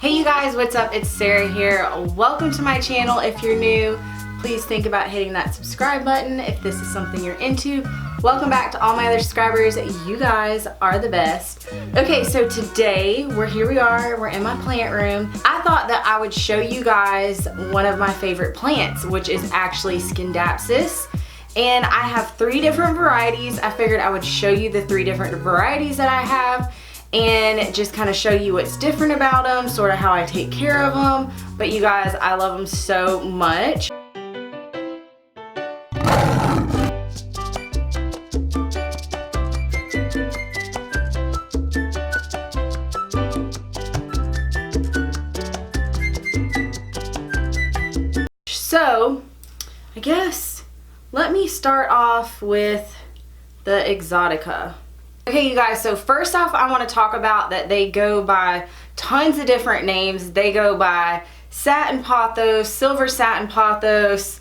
Hey you guys, what's up? It's Sarah here. Welcome to my channel. If you're new, please think about hitting that subscribe button if this is something you're into. Welcome back to all my other subscribers. You guys are the best. Okay, so today we are, we're in my plant room. I thought that I would show you guys one of my favorite plants, which is actually Scindapsus. And I have 3 different varieties. I figured I would show you the 3 different varieties that I have and just kind of show you what's different about them, sort of how I take care of them. But you guys, I love them so much. So, I guess, let me start off with the Exotica. Okay, you guys, so first off, I want to talk about that they go by tons of different names. They go by satin pothos, silver satin pothos,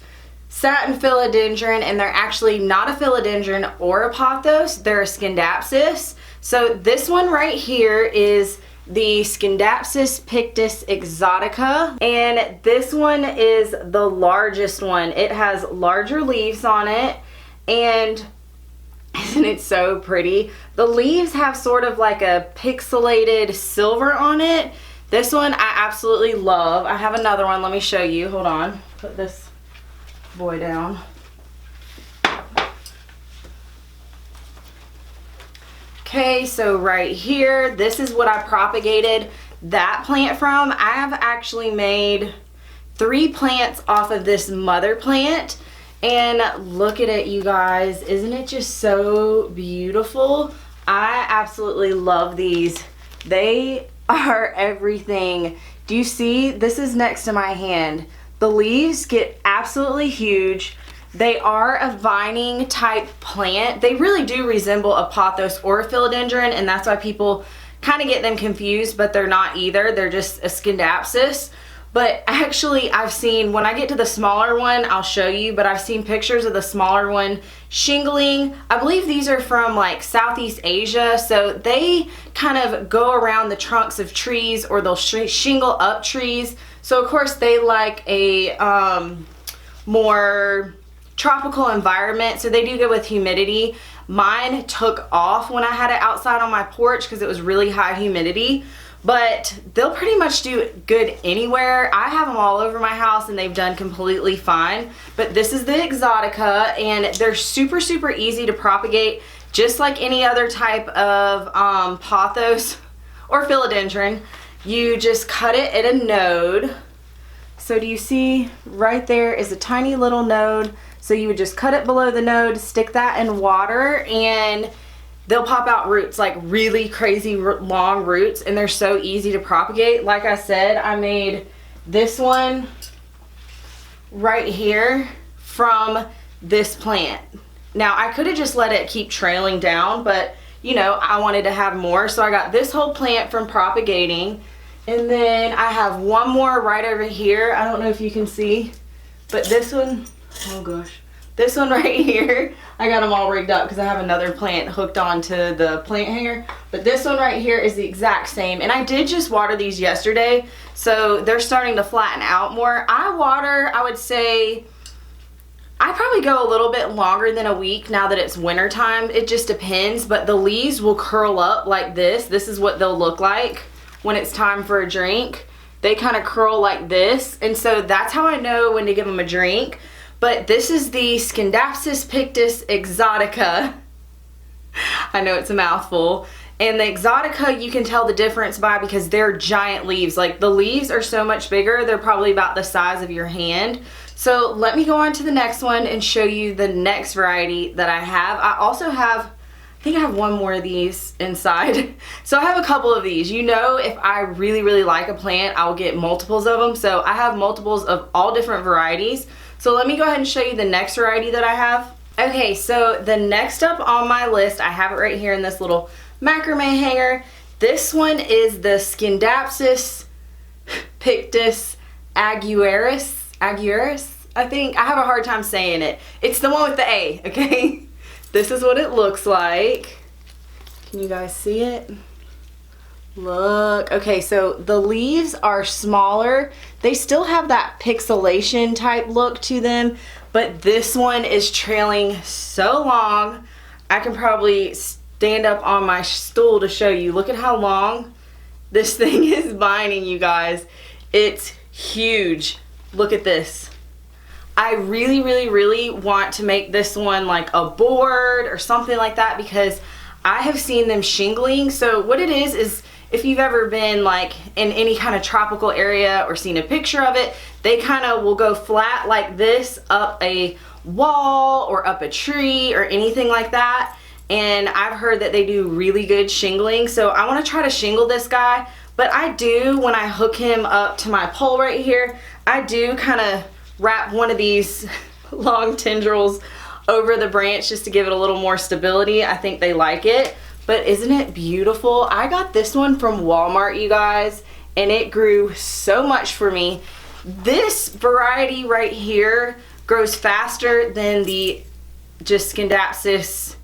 satin philodendron, and they're actually not a philodendron or a pothos. They're a Scindapsus. So this one right here is the Scindapsus Pictus Exotica, and this one is the largest one. It has larger leaves on it, and isn't it so pretty? The leaves have sort of like a pixelated silver on it. This one I absolutely love. I have another one. Let me show you. Hold on. Put this boy down. Okay, so right here, this is what I propagated that plant from. I have actually made 3 plants off of this mother plant. And look at it, you guys. Isn't it just so beautiful? I absolutely love these. They are everything. Do you see? This is next to my hand. The leaves get absolutely huge. They are a vining type plant. They really do resemble a pothos or a philodendron, and that's why people kind of get them confused, but they're not either. They're just a Scindapsus. But actually, I've seen, when I get to the smaller one, I'll show you, but I've seen pictures of the smaller one shingling. I believe these are from like Southeast Asia, so they kind of go around the trunks of trees, or they'll shingle up trees. So of course they like a more tropical environment, so they do good with humidity. Mine took off when I had it outside on my porch because it was really high humidity. But they'll pretty much do good anywhere. I have them all over my house and they've done completely fine. But this is the Exotica, and they're super easy to propagate, just like any other type of pothos or philodendron. You just cut it at a node. So do you see right there is a tiny little node. So you would just cut it below the node, stick that in water, and they'll pop out roots, like really crazy long roots, and they're so easy to propagate. Like I said, I made this one right here from this plant. Now I could have just let it keep trailing down, but you know, I wanted to have more, so I got this whole plant from propagating. And then I have one more right over here. I don't know if you can see, but this one, oh gosh, this one right here, I got them all rigged up because I have another plant hooked onto the plant hanger. But this one right here is the exact same. And I did just water these yesterday, so they're starting to flatten out more. I water, I would say, I probably go a little bit longer than a week now that it's winter time. It just depends, but the leaves will curl up like this. This is what they'll look like when it's time for a drink. They kind of curl like this, and so that's how I know when to give them a drink. But this is the Scindapsus Pictus Exotica. I know it's a mouthful. And the Exotica, you can tell the difference by, because they're giant leaves. Like, the leaves are so much bigger, they're probably about the size of your hand. So let me go on to the next one and show you the next variety that I have. I also have, I think I have one more of these inside. So I have a couple of these. You know, if I really like a plant, I'll get multiples of them. So I have multiples of all different varieties. So let me go ahead and show you the next variety that I have. Okay, so the next up on my list, I have it right here in this little macrame hanger. This one is the Scindapsus Pictus Aguaris, I think. I have a hard time saying it. It's the one with the A, okay? This is what it looks like. Can you guys see it? Look, okay, so the leaves are smaller. They still have that pixelation type look to them, but this one is trailing so long. I can probably stand up on my stool to show you. Look at how long this thing is vining, you guys. It's huge. Look at this. I really want to make this one like a board or something like that, because I have seen them shingling. So what it is if you've ever been like in any kind of tropical area or seen a picture of it, they kind of will go flat like this up a wall or up a tree or anything like that. And I've heard that they do really good shingling. So I want to try to shingle this guy, but I do, when I hook him up to my pole right here, I do kind of wrap one of these long tendrils over the branch just to give it a little more stability. I think they like it. But isn't it beautiful? I got this one from Walmart, you guys, and it grew so much for me. This variety right here grows faster than the just Scindapsus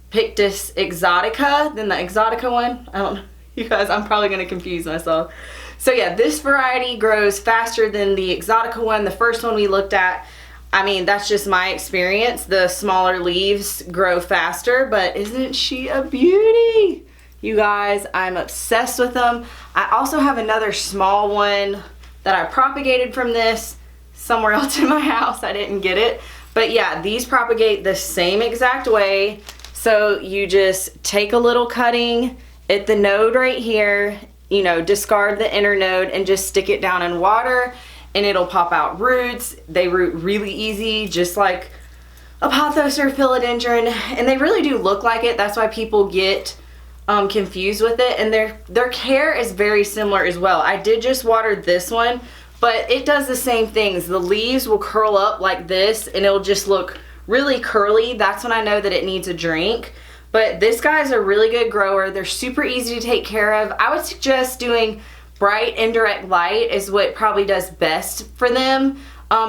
Pictus Exotica, than the Exotica one. I don't know, you guys, I'm probably gonna confuse myself. So yeah, this variety grows faster than the Exotica one. The first one we looked at, I mean, that's just my experience. The smaller leaves grow faster, but isn't she a beauty? You guys, I'm obsessed with them. I also have another small one that I propagated from this somewhere else in my house. I didn't get it. But yeah, these propagate the same exact way. So you just take a little cutting at the node right here, you know, discard the inner node and just stick it down in water, and it'll pop out roots. They root really easy, just like a pothos or philodendron, and they really do look like it. That's why people get confused with it, and their care is very similar as well. I did just water this one, but it does the same things. The leaves will curl up like this, and it'll just look really curly. That's when I know that it needs a drink. But this guy's a really good grower. They're super easy to take care of. I would suggest doing bright indirect light is what probably does best for them.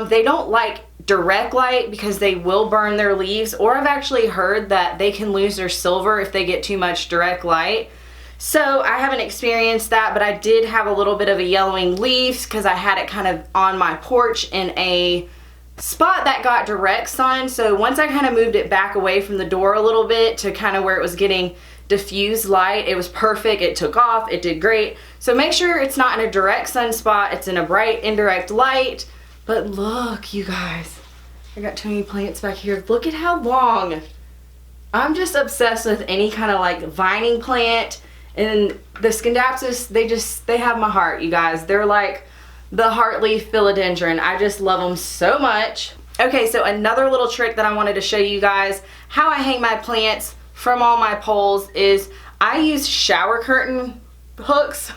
They don't like direct light because they will burn their leaves, or I've actually heard that they can lose their silver if they get too much direct light. So I haven't experienced that, but I did have a little bit of a yellowing leaves because I had it kind of on my porch in a spot that got direct sun. So once I kind of moved it back away from the door a little bit to kind of where it was getting diffused light, it was perfect. It took off. It did great. So make sure it's not in a direct sun spot. It's in a bright indirect light. But look, you guys, I got too many plants back here. Look at how long. I'm just obsessed with any kind of like vining plant, and the Scindapsus, they have my heart, you guys. They're like the heartleaf philodendron. I just love them so much. Okay, so another little trick that I wanted to show you guys how I hang my plants from all my poles is I use shower curtain hooks.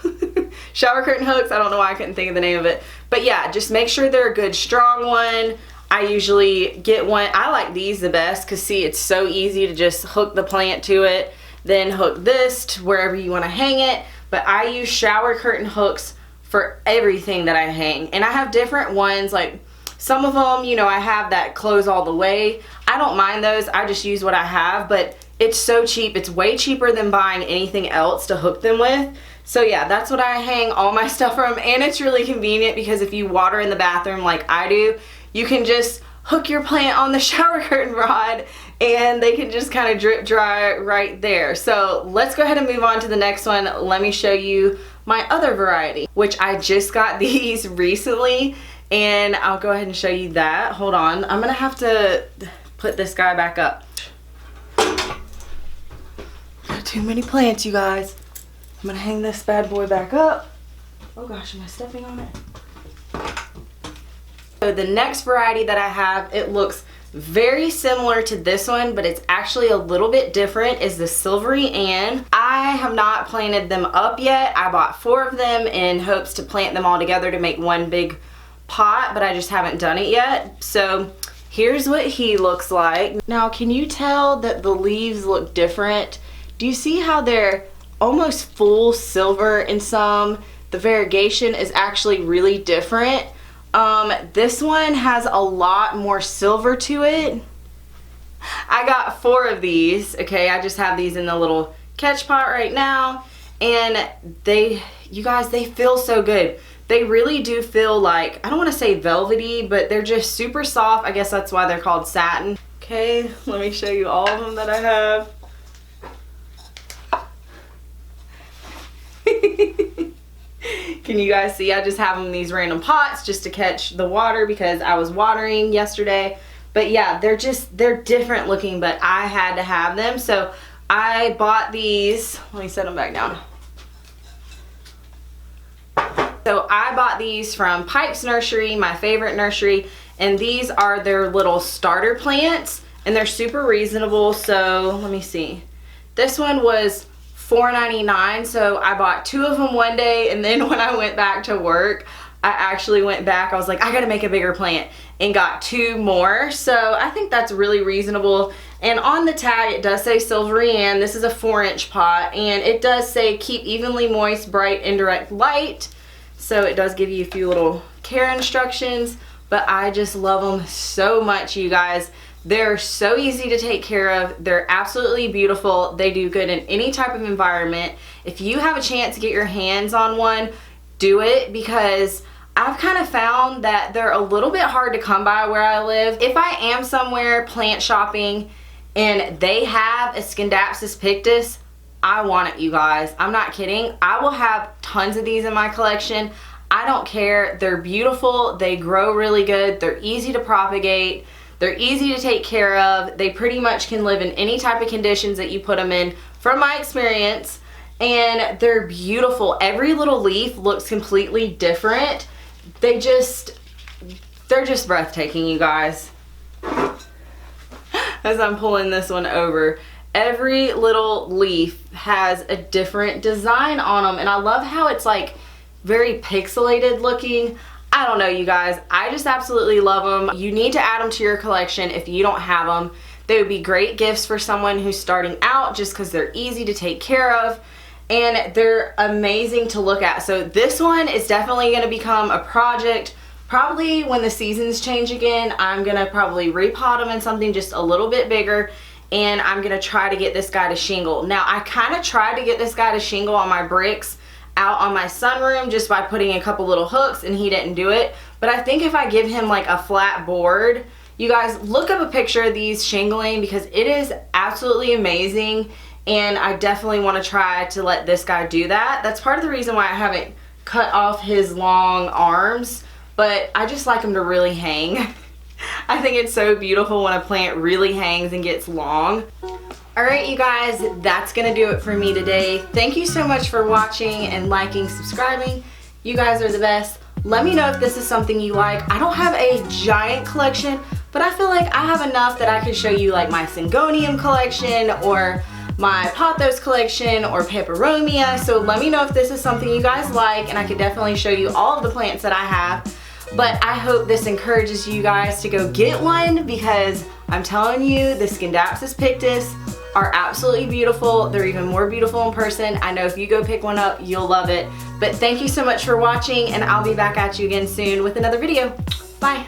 Shower curtain hooks. I don't know why I couldn't think of the name of it. But yeah, just make sure they're a good strong one. I usually get one. I like these the best because see, it's so easy to just hook the plant to it, then hook this to wherever you want to hang it. But I use shower curtain hooks for everything that I hang. And I have different ones, like some of them, you know, I have that close all the way. I don't mind those. I just use what I have, but it's so cheap. It's way cheaper than buying anything else to hook them with. So yeah, that's what I hang all my stuff from, and it's really convenient because if you water in the bathroom like I do, you can just hook your plant on the shower curtain rod and they can just kind of drip dry right there. So let's go ahead and move on to the next one. Let me show you my other variety, which I just got these recently, and I'll go ahead and show you that. Hold on, I'm gonna have to put this guy back up. Got too many plants, you guys. I'm gonna hang this bad boy back up. Oh gosh, am I stepping on it? So the next variety that I have, it looks very similar to this one, but it's actually a little bit different, is the Silvery Ann. I have not planted them up yet. I bought 4 of them in hopes to plant them all together to make one big pot, but I just haven't done it yet. So here's what he looks like. Now, can you tell that the leaves look different? Do you see how they're almost full silver in some? The variegation is actually really different. This one has a lot more silver to it. I got 4 of these, okay? I just have these in the little catch pot right now. and you guys, they feel so good. They really do feel like, I don't want to say velvety, but they're just super soft. I guess that's why they're called satin. Okay, let me show you all of them that I have. Can you guys see? I just have them in these random pots just to catch the water because I was watering yesterday. But yeah, they're different looking, but I had to have them. So I bought these. Let me set them back down. So I bought these from Pike's Nursery, my favorite nursery, and these are their little starter plants, and they're super reasonable. So let me see. This one was $4.99, so I bought 2 of them one day, and then when I went back to work, I actually went back. I was like, I gotta make a bigger plant, and got 2 more. So I think that's really reasonable. And on the tag it does say Silvery Ann. This is a 4-inch pot, and it does say keep evenly moist, bright, indirect light. So it does give you a few little care instructions, but I just love them so much, you guys. They're so easy to take care of. They're absolutely beautiful. They do good in any type of environment. If you have a chance to get your hands on one, do it, because I've kind of found that they're a little bit hard to come by where I live. If I am somewhere plant shopping and they have a Scindapsus Pictus, I want it, you guys. I'm not kidding. I will have tons of these in my collection. I don't care. They're beautiful. They grow really good. They're easy to propagate. They're easy to take care of. They pretty much can live in any type of conditions that you put them in, from my experience. And they're beautiful. Every little leaf looks completely different. They're just breathtaking, you guys. As I'm pulling this one over, every little leaf has a different design on them, and I love how it's like very pixelated looking. I don't know, you guys. I just absolutely love them. You need to add them to your collection if you don't have them. They would be great gifts for someone who's starting out, just because they're easy to take care of and they're amazing to look at. So this one is definitely going to become a project. Probably when the seasons change again, I'm going to probably repot them in something just a little bit bigger, and I'm going to try to get this guy to shingle. Now, I kind of tried to get this guy to shingle on my bricks out on my sunroom just by putting a couple little hooks, and he didn't do it. But I think if I give him like a flat board, you guys look up a picture of these shingling, because it is absolutely amazing, and I definitely want to try to let this guy do that. That's part of the reason why I haven't cut off his long arms, but I just like him to really hang. I think it's so beautiful when a plant really hangs and gets long. Alright, you guys, that's gonna do it for me today. Thank you so much for watching and liking, subscribing. You guys are the best. Let me know if this is something you like. I don't have a giant collection, but I feel like I have enough that I can show you like my Syngonium collection or my pothos collection or peperomia. So let me know if this is something you guys like, and I could definitely show you all of the plants that I have. But I hope this encourages you guys to go get one, because I'm telling you, the Scindapsus Pictus are absolutely beautiful. They're even more beautiful in person. I know if you go pick one up, you'll love it. But thank you so much for watching, and I'll be back at you again soon with another video. Bye.